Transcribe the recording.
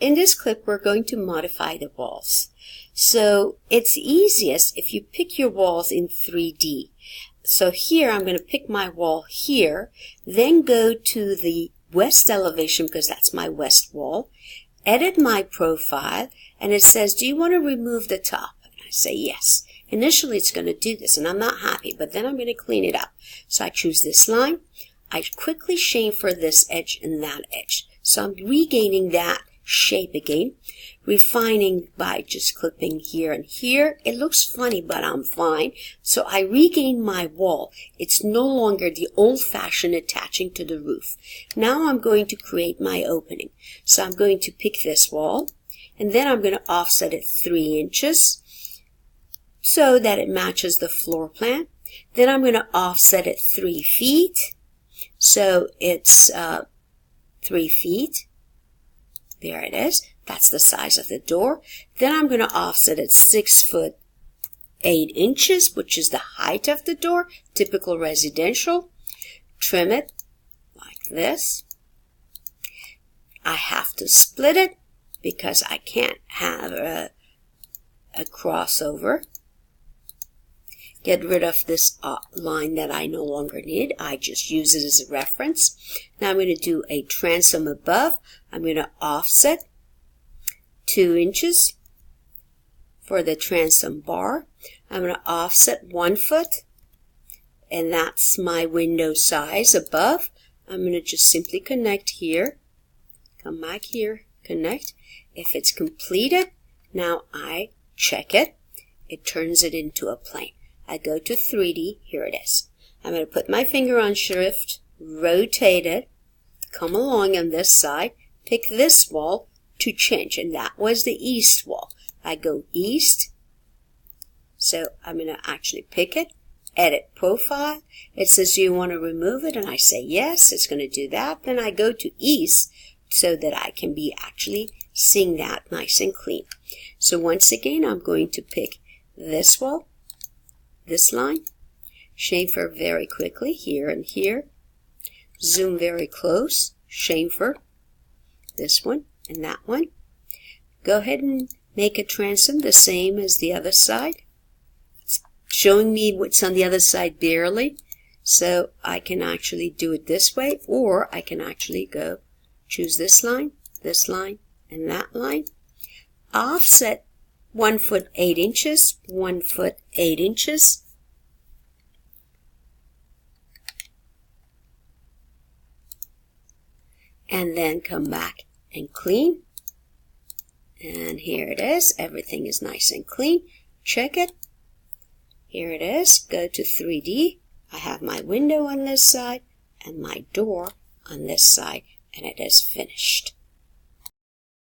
in this clip, we're going to modify the walls. So it's easiest if you pick your walls in 3D. So here I'm going to pick my wall here, then go to the west elevation because that's my west wall, edit my profile, and it says, do you want to remove the top? And I say yes. Initially it's going to do this and I'm not happy, but then I'm going to clean it up. So I choose this line. I quickly chamfer this edge and that edge. So I'm regaining that shape again, refining by just clipping here and here. It looks funny, but I'm fine. So I regain my wall. It's no longer the old-fashioned attaching to the roof. Now I'm going to create my opening. So I'm going to pick this wall, and then I'm going to offset it 3 inches so that it matches the floor plan. Then I'm going to offset it 3 feet. So it's 3 feet. There it is. That's the size of the door. Then I'm going to offset it 6 foot 8 inches, which is the height of the door, typical residential. Trim it like this. I have to split it because I can't have a crossover. Get rid of this line that I no longer need. I just use it as a reference. Now I'm going to do a transom above. I'm going to offset 2 inches for the transom bar. I'm going to offset 1 foot, and that's my window size above. I'm going to just simply connect here. Come back here, connect. If it's completed, now I check it. It turns it into a plane. I go to 3D, here it is. I'm going to put my finger on shift, rotate it, come along on this side, pick this wall to change, and that was the east wall. I go east, so I'm going to actually pick it, edit profile. It says, do you want to remove it? And I say yes, it's going to do that. Then I go to east so that I can be actually seeing that nice and clean. So once again, I'm going to pick this wall, this line, chamfer very quickly here and here, zoom very close, chamfer this one and that one. Go ahead and make a transom the same as the other side. It's showing me what's on the other side barely, so I can actually do it this way, or I can actually go choose this line, and that line. Offset 1 foot 8 inches, 1 foot 8 inches. And then come back and clean. And here it is. Everything is nice and clean. Check it. Here it is. Go to 3D. I have my window on this side and my door on this side, and it is finished.